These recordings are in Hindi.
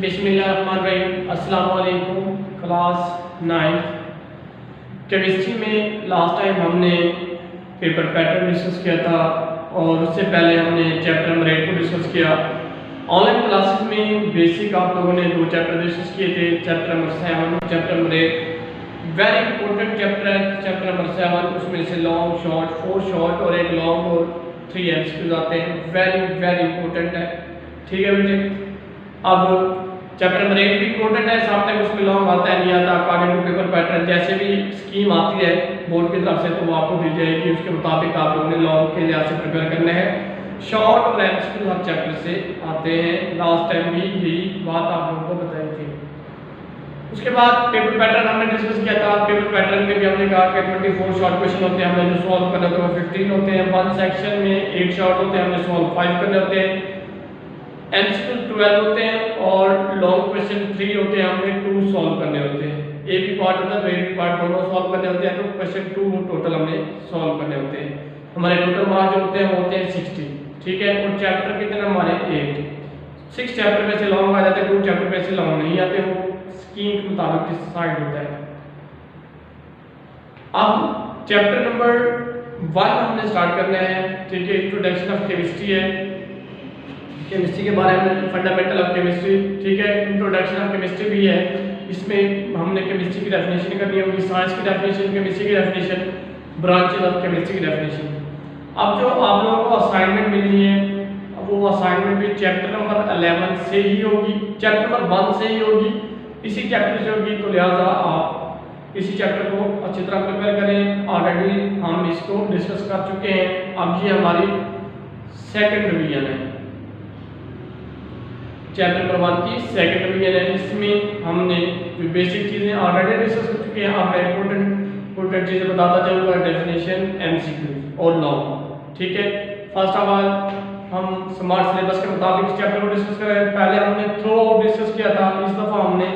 बिस्मिल्लाहिर्रहमानिर्रहीम। अस्सलाम वालेकुम। क्लास 9 केमिस्ट्री में लास्ट टाइम हमने पेपर पैटर्न डिस्कस किया था और उससे पहले हमने चैप्टर नंबर 8 को डिस्कस किया। ऑनलाइन क्लासेस में बेसिक आप लोगों ने 2 चैप्टर डिस्कस किए थे, chapter number 7, chapter number 8। Very important chapter है चैप्टर नंबर 7। उसमें से लॉन्ग शॉर्ट 4 शॉर्ट और एक लॉन्ग और 3 एमसीक्यूज आते हैं। वेरी वेरी इंपॉर्टेंट है, ठीक है बेटे। अब चैप्टर नंबर 8 भी इंपॉर्टेंट है, साथ में उसमें लॉन्ग आता है नहीं आता, अकॉर्डिंग टू पेपर पैटर्न जैसे भी स्कीम आती है बोर्ड की तरफ से तो वो आपको दी जाएगी, उसके मुताबिक आप लोगों ने लॉन्ग के लिहाज से प्रिपेयर करना है। शॉर्ट और एमसीक्यू हर चैप्टर से आते हैं, लास्ट टाइम भी यही बात आप लोगों को बताई थी। उसके बाद पेपर पैटर्न हमने डिस्कस किया था। पेपर पैटर्न में भी हमने कहा कि 24 शॉर्ट क्वेश्चन होते हैं, हमें जो सॉल्व करने होते हैं वो 15 होते हैं। 1 सेक्शन में 8 शॉर्ट होते हैं, हमने सॉल्व 5 करने होते हैं। एमसीक्यू 12 होते हैं और लॉन्ग क्वेश्चन 3 होते हैं, हमने 2 सॉल्व करने होते हैं। एक भी पार्ट होता है तो एक भी पार्ट दोनों सॉल्व करने होते हैं, तो क्वेश्चन 2 टोटल हमने सॉल्व करने होते हैं। हमारे टोटल मार्क्स जो होते हैं वो होते हैं 60, ठीक है। और चैप्टर कितने हमारे 8। 6 चैप्टर में से लॉन्ग आ जाते हैं, 2 चैप्टर में से लॉन्ग नहीं आते, वो स्कीम के मुताबिक डिसाइड होता है। अब चैप्टर नंबर 1 हमने स्टार्ट करना है, ठीक है। इंट्रोडक्शन ऑफ केमिस्ट्री है, केमिस्ट्री के बारे में फंडामेंटल ऑफ केमिस्ट्री, ठीक है। इंट्रोडक्शन ऑफ केमिस्ट्री भी है, इसमें हमने केमिस्ट्री की डेफिनेशन करनी होगी, साइंस की डेफिनेशन, केमिस्ट्री की डेफिनेशन, ब्रांचेस ऑफ केमिस्ट्री की डेफिनेशन। अब जो आप लोगों को असाइनमेंट मिलनी है वो असाइनमेंट भी चैप्टर नंबर 11 से ही होगी, चैप्टर नंबर 1 से ही होगी, इसी चैप्टर से होगी, तो लिहाजा आप इसी चैप्टर को अच्छी तरह प्रिपेयर करें। ऑलरेडी हम इसको डिस्कस कर चुके हैं, अब ये हमारी सेकंड रिवीजन है, चैप्टर नंबर 1 की सेकंड रिवीजन है। इसमें हमने जो बेसिक चीज़ें ऑलरेडी डिस्कस कर चुके हैं, अब मैं इंपॉर्टेंट चीज़ें बताता जाऊँगा, डेफिनेशन, एमसीक्यू और लॉन्ग, ठीक है। फर्स्ट ऑफ ऑल हम स्मार्ट सिलेबस के मुताबिक इस चैप्टर को डिस्कस करें। पहले हमने थ्रू आउट डिस्कस किया था, इस दफ़ा हमने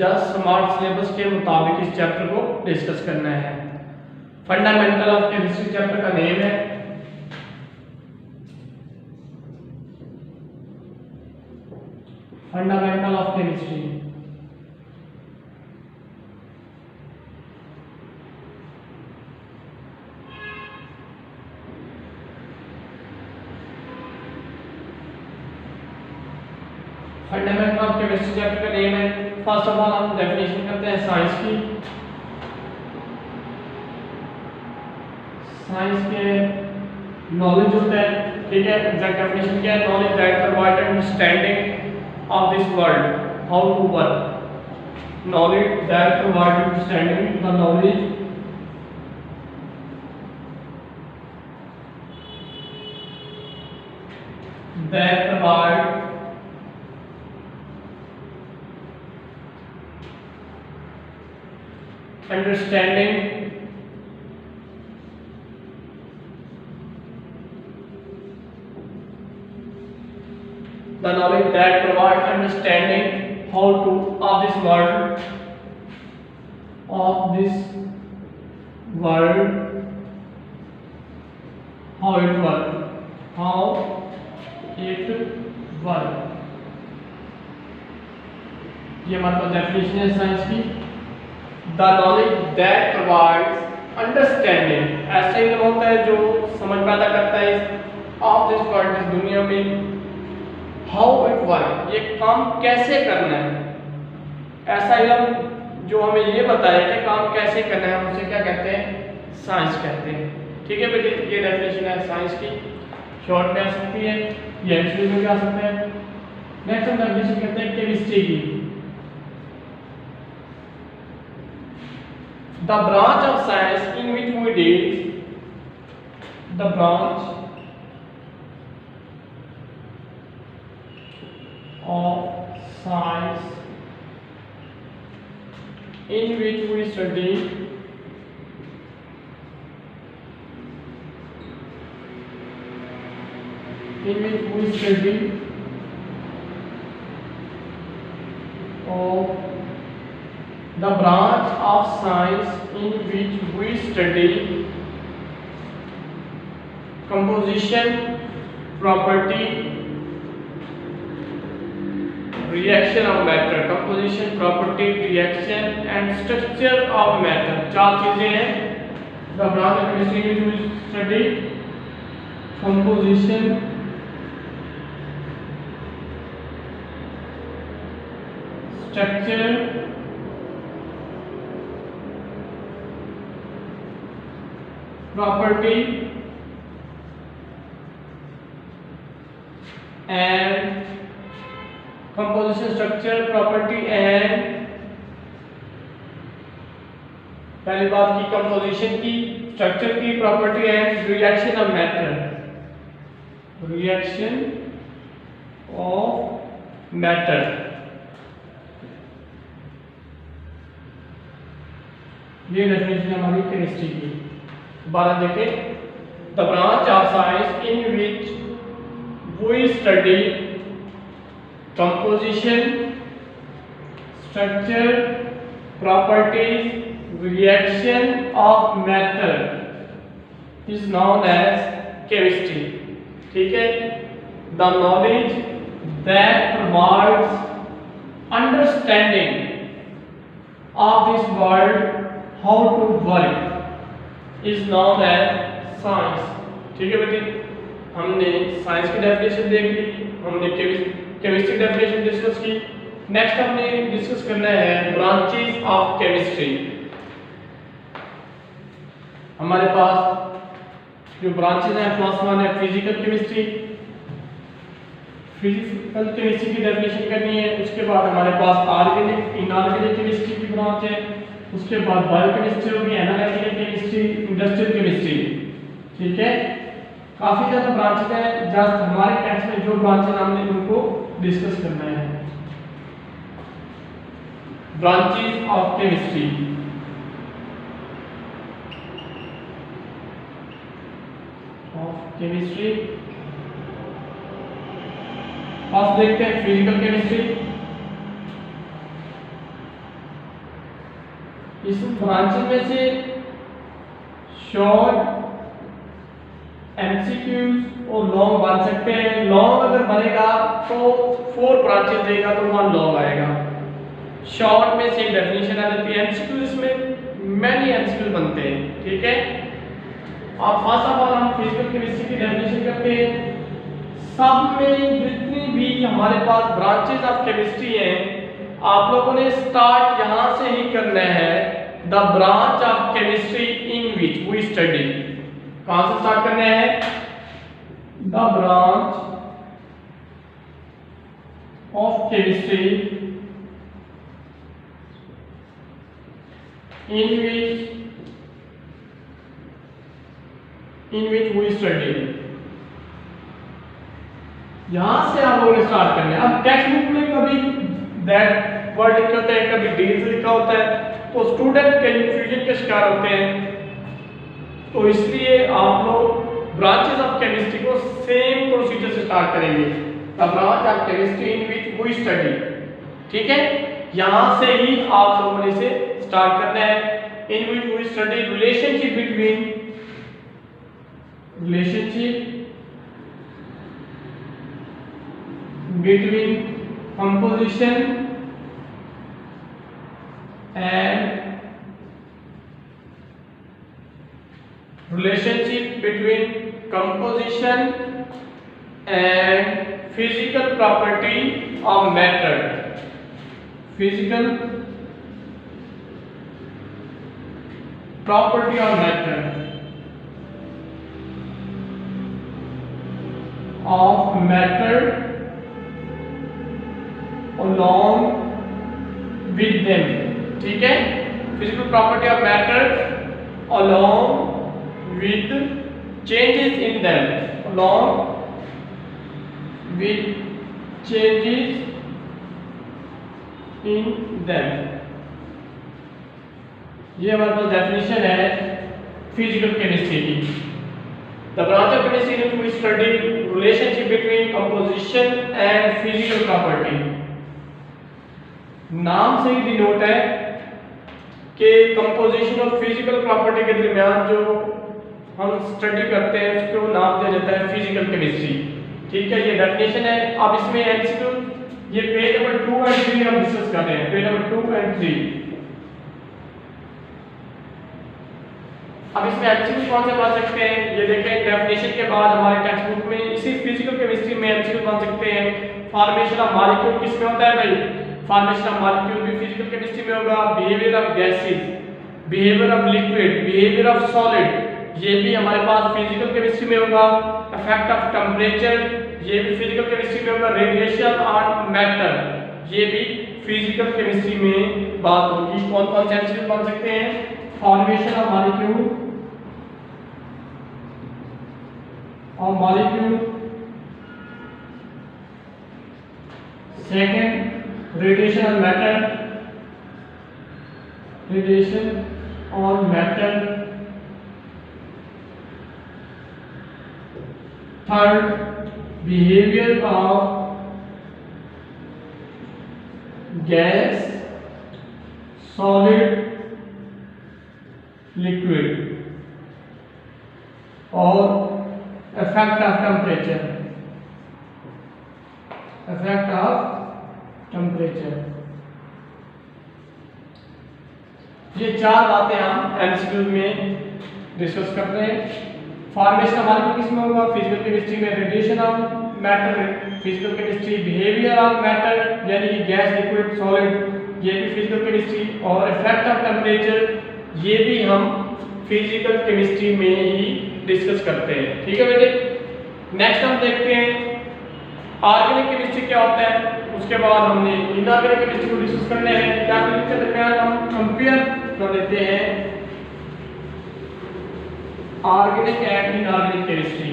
जस्ट स्मार्ट सिलेबस के मुताबिक इस चैप्टर को डिस्कस करना है। फंडामेंटल ऑफ केमिस्ट्री चैप्टर का नेम है। Fundamental of chemistry, fundamental of chemistry chapter का नेम है। फर्स्ट ऑफ ऑल हम डेफिनेशन करते हैं साइंस की। साइंस के नॉलेज होता है, ठीक है। एग्जैक्ट डेफिनेशन क्या है? Knowledge that provide understanding of this world, how to work. Knowledge that provides understanding, the knowledge that provide understanding the knowledge that provides understanding how to of this world how it work। ये मतलब डेफिनेशन है साइंस की। The knowledge that provides understanding, ऐसा ही होता है जो समझ पैदा करता है ऑफ दिस वर्ल्ड, इस दुनिया में। हाउ इट वर्क, ये काम कैसे करना है, ऐसा इल्म जो हमें ये बताए कि काम कैसे करना है, हम उसे क्या कहते हैं? साइंस कहते हैं, ठीक है बेटे। ये डेफिनेशन है साइंस की, शॉर्ट में आ सकती है, ये एमसीक्यू में भी आ सकते हैं। नेक्स्ट हम डेफिनेशन करते हैं केमिस्ट्री की। The branch of science in which we deal, the branch of science in which we study in which we study of the branch of science in which we study composition, property, reaction of matter, composition, property, reaction and structure of matter। चार चीजें हैं। The branch of chemistry in which we study composition, structure, property and composition, structure, property and पहली बात की कंपोजिशन की, स्ट्रक्चर की, property and reaction of matter, reaction of matter. ये डेफिनेशन है हमारी केमिस्ट्री की। दोबारा देखें, the branch of science in which we study composition, structure, properties, reaction of matter is known as chemistry। ठीक है, the knowledge that provides understanding of this world, how to work is known as science। ठीक है बेटे, हमने साइंस की डेफिनेशन देख ली, हमने केमिस्ट्री डेफिनेशन डिस्कस की। नेक्स्ट हमने डिस्कस करना है ब्रांचेस ऑफ केमिस्ट्री। हमारे पास जो ब्रांचेस हैं, फर्स्ट वन है फिजिकल केमिस्ट्री। फिजिकल केमिस्ट्री की डेफिनेशन करनी है। उसके बाद हमारे पास ऑर्गेनिक, इनऑर्गेनिक केमिस्ट्री की ब्रांच है। उसके बाद बायोकेमिस्ट्री होगी, एनालिटिकल केमिस्ट्री, इंडस्ट्रियल केमिस्ट्री। ठीक है, काफी ज्यादा ब्रांचेस हैं। जस्ट हमारे टेक्स्ट में जो ब्रांचेस हमने उनको डिस्कस करना है। ब्रांचेस ऑफ केमिस्ट्री, फर्स्ट देखते हैं फिजिकल केमिस्ट्री। इस ब्रांचेस में से शॉर्ट, एमसीक्यूज और लॉन्ग बन सकते हैं। लॉन्ग अगर बनेगा तो 4 ब्रांचेस देगा तो 1 लॉन्ग आएगा। शॉर्ट में सेम डेफिनेशन आ जाती है। एमसीक्यूज इसमें मैनी एमसीक्यूज बनते हैं। ठीक है, अब फर्स्ट ऑफ ऑल हम फिजिकल केमिस्ट्री की डेफिनेशन करते हैं। सब में जितनी भी हमारे पास ब्रांचेस ऑफ केमिस्ट्री हैं, आप लोगों ने स्टार्ट यहां से ही करना है। The branch of chemistry in which we study, कहां से स्टार्ट करना है? The branch of chemistry in which we study। यहां से आप लोगों ने स्टार्ट करना है। अब टेक्स्ट बुक में कभी दैट वर्ड लिखा होता है, कभी डील्स लिखा होता है, तो स्टूडेंट कंफ्यूजन के शिकार होते हैं। तो इसलिए आप लोग ब्रांचेस ऑफ केमिस्ट्री को सेम प्रोसीजर से स्टार्ट करेंगे। The branch of chemistry in which we study. ठीक है, यहां से ही आप लोगों ने इसे स्टार्ट करना है। In which we study relationship between composition and physical property of matter। Physical property of matter along with them। ठीक है, physical property of matter along with changes in them, along with changes in them। ये हमारे पास डेफिनेशन है फिजिकल केमिस्ट्री की। The branch of chemistry in which we study relationship between composition and physical property. नाम से ही डिनोट है कि कंपोजिशन और फिजिकल प्रॉपर्टी के दरमियान जो हम स्टडी करते हैं उसको नाम दिया जाता है फिजिकल केमिस्ट्री। ठीक है, ये डेफिनेशन है। अब इसमें एमसीक्यू ये पेज नंबर 2 और 3 हम डिस्कस कर रहे हैं, पेज नंबर 2 और 3। अब इसमें एमसीक्यू कौन से बन सकते हैं, ये देखें। डेफिनेशन के बाद हमारे टेक्स्ट बुक में इसी फिजिकल केमिस्ट्री में एमसीक्यू बन सकते हैं। फॉर्मेशन ऑफ मॉलिक्यूल किसमें होता है भाई? फॉर्मेशन ऑफ मॉलिक्यूल भी फिजिकल केमिस्ट्री में होगा। Behaviour of gases, behaviour of liquid, behaviour of solid, ये भी हमारे पास फिजिकल केमिस्ट्री में होगा। इफेक्ट ऑफ टेम्परेचर, ये भी फिजिकल केमिस्ट्री में होगा। रेडिएशन ऑन मैटर, ये भी फिजिकल केमिस्ट्री में बात होगी। कौन कौन से एमसीक्यू बन सकते हैं? फॉर्मेशन ऑफ मॉलिक्यूल और molecule, second radiation on matter, radiation on matter, third behaviour of gas, solid, liquid और effect of temperature, effect of temperature. ये चार बातें हम एमसीक्यू में डिस्कस कर रहे हैं। फॉर्मेशन हमारे किसमें होगा? फिजिकल केमिस्ट्री में। Radiation of matter, physical chemistry. Behaviour of matter यानी कि गैस, लिक्विड, सॉलिड, ये भी फिजिकल केमिस्ट्री। और इफेक्ट ऑफ टेम्परेचर, ये भी हम फिजिकल केमिस्ट्री में ही डिस्कस करते हैं। ठीक है बेटे। नेक्स्ट हम देखते हैं ऑर्गेनिक केमिस्ट्री क्या होता है। उसके बाद हमने इनऑर्गेनिक केमिस्ट्री को डिस्कस करने हैं। क्या के दरमियान हम कंपेयर कर लेते हैं organic and inorganic chemistry.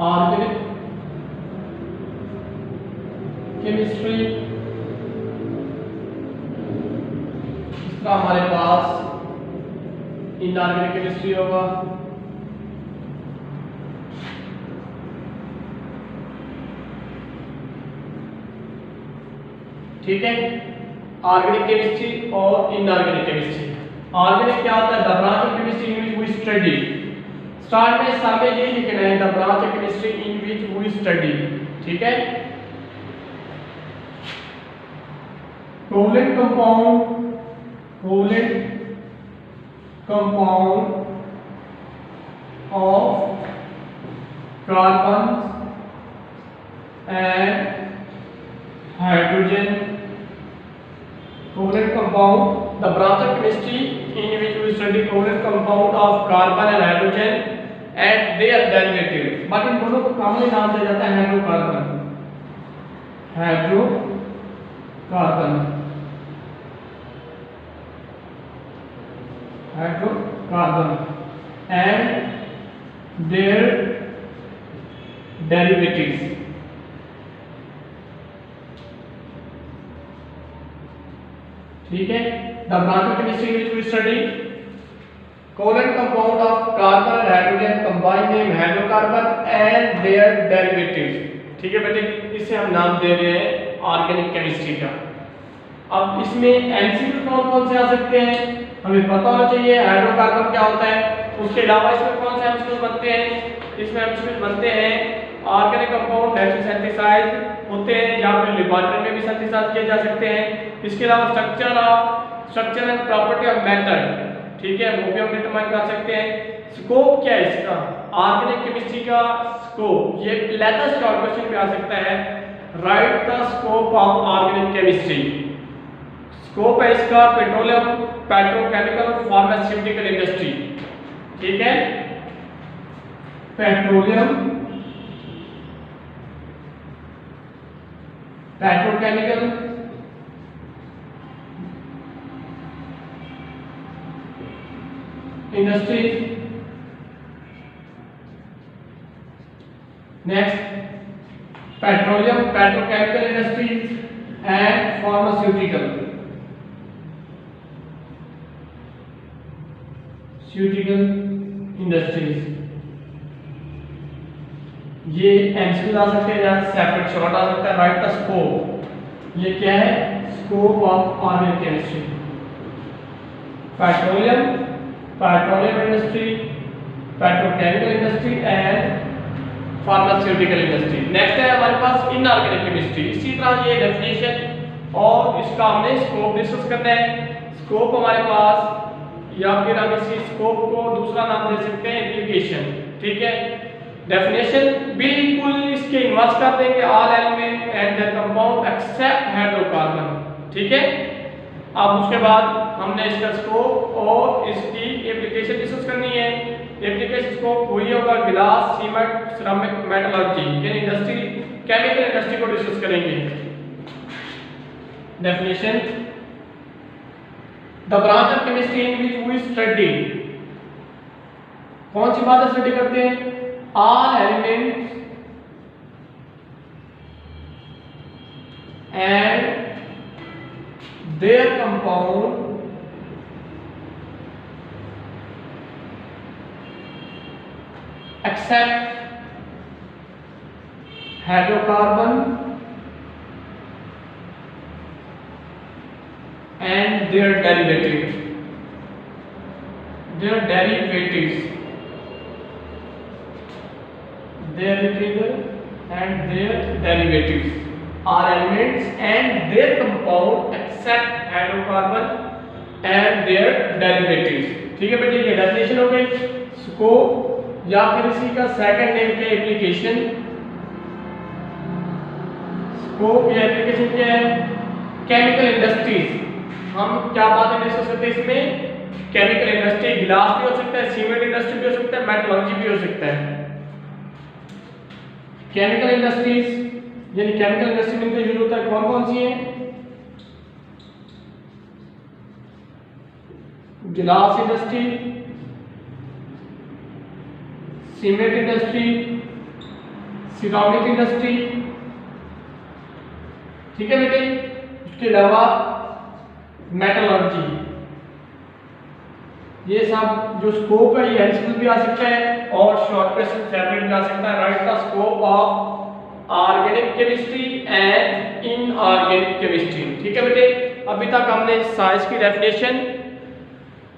Organic chemistry, इस तरह हमारे पास इनऑर्गेनिक केमिस्ट्री होगा। ठीक है, ऑर्गेनिक केमिस्ट्री और इनऑर्गेनिक केमिस्ट्री। ऑर्गेनिक क्या होता है? The branch of chemistry in which we study. Start में सामने ये लिखना है, the branch of chemistry in which we study. ठीक है, covalent compound, covalent compound of carbon and hydrogen. Covalent compound, the branch of chemistry in which we study covalent compound of carbon and hydrogen and their derivatives. but इन दोनों को कॉमनली नाम दिया जाता है hydrocarbon, hydrocarbon, hydrocarbon and their derivatives. ठीक है, the branch of chemistry which we study covalent compound of carbon and hydrogen, combined name hydrocarbon and their derivatives. ठीक है बेटे, इसे हम नाम दे रहे हैं ऑर्गेनिक केमिस्ट्री का। अब इसमें एमसीक्यू कौन कौन से आ सकते हैं हमें पता होना चाहिए। हाइड्रोकार्बन क्या होता है, उसके अलावा इसमें कौन से एमसीक्यू बनते हैं? इसमें एमसीक्यू बनते हैं ऑर्गेनिक कंपाउंड नेचुरल सिंथेसाइज होते हैं या फिर लेबोरेटरी में भी सिंथेसाइज किए जा सकते हैं। इसके अलावा structure and property of matter, ठीक है, वो भी हम डिटरमाइन कर सकते हैं। स्कोप क्या है इसका, ऑर्गेनिक केमिस्ट्री का स्कोप, ये लेटेस्ट शॉर्ट क्वेश्चन पे आ सकता है। Right the scope of organic chemistry. Scope है इसका पेट्रोलियम, पेट्रोकेमिकल, फार्मास्यूटिकल इंडस्ट्री। ठीक है, petroleum, petrochemical, industries. Next petroleum petrochemical industries and pharmaceutical industries. ये एमसीक्यू आ सकते हैं या सेपरेट शॉर्ट आ सकता है। राइट द स्कोप, ये क्या है, scope of organic chemistry. Petroleum industry, petrochemical industry and pharmaceutical industry. Next है हमारे पास इनऑर्गेनिक केमिस्ट्री। इसी तरह ये डेफिनेशन और इसका हमने स्कोप डिस्कस करना है। स्कोप हमारे पास, या फिर हम इसी स्कोप को दूसरा नाम दे सकते हैं एप्लीकेशन। ठीक है, डेफिनेशन बिल्कुल इसके इन्वर्स कर देंगे, all element and their compound except hydrocarbon. ठीक है, अब उसके बाद हमने इसका स्कोप और इसकी एप्लीकेशन डिस्कस करनी है। एप्लीकेशन स्कोप वही होगा ग्लास, सीमेंट, सिरेमिक, मेटलर्जी, यानी इंडस्ट्री, केमिकल इंडस्ट्री को डिस्कस करेंगे। Definition, the branch of chemistry in which we study, कौन सी बात स्टडी करते हैं, all elements and their compound except hydrocarbon and their derivatives are elements and their compound except hydrocarbon and their derivatives। ठीक है बेटे, ये डेफिनेशन हो गई। स्कोप या फिर इसी का सेकंड नेम क्या है, एप्लीकेशन। स्कोप या एप्लीकेशन क्या है, केमिकल इंडस्ट्रीज। हम क्या बात डिस्कस करते हैं इसमें, केमिकल इंडस्ट्री, गिलास भी हो सकता है, सीमेंट इंडस्ट्री भी हो सकता है, मेटलर्जी भी हो सकता है। केमिकल इंडस्ट्रीज यानी केमिकल इंडस्ट्री में इनका यूज होता है, कौन कौन सी है, गिलास industry, cement industry, ceramic industry. ठीक है बेटे, उसके अलावा मेटलर्जी। ये सब जो स्कोप है ये एमसीक्यू भी आ सकता है और शॉर्ट क्वेश्चन सेपरेट भी आ सकता है। Right the scope of organic chemistry and inorganic chemistry. ठीक है बेटे, अभी तक हमने साइंस की डेफिनेशन,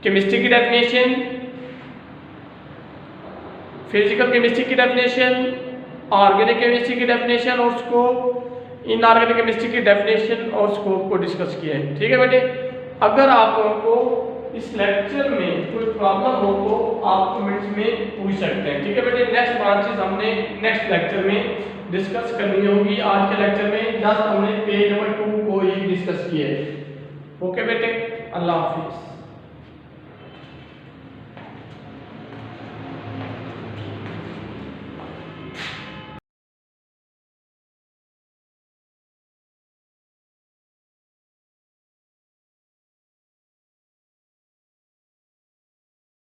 केमिस्ट्री की डेफिनेशन, फिजिकल केमिस्ट्री की डेफिनेशन, ऑर्गेनिक केमिस्ट्री की डेफिनेशन और स्कोप, इनऑर्गेनिक केमिस्ट्री की डेफिनेशन और स्कोप को डिस्कस किया है। ठीक है बेटे, अगर आप लोगों को इस लेक्चर में कोई प्रॉब्लम हो तो आप कमेंट्स में पूछ सकते हैं। ठीक है बेटे, नेक्स्ट ब्रांचेस हमने नेक्स्ट लेक्चर में डिस्कस करनी होगी। आज के लेक्चर में जस्ट हमने पेज नंबर 2 को ही डिस्कस किया है। ओके बेटे, अल्लाह हाफिज।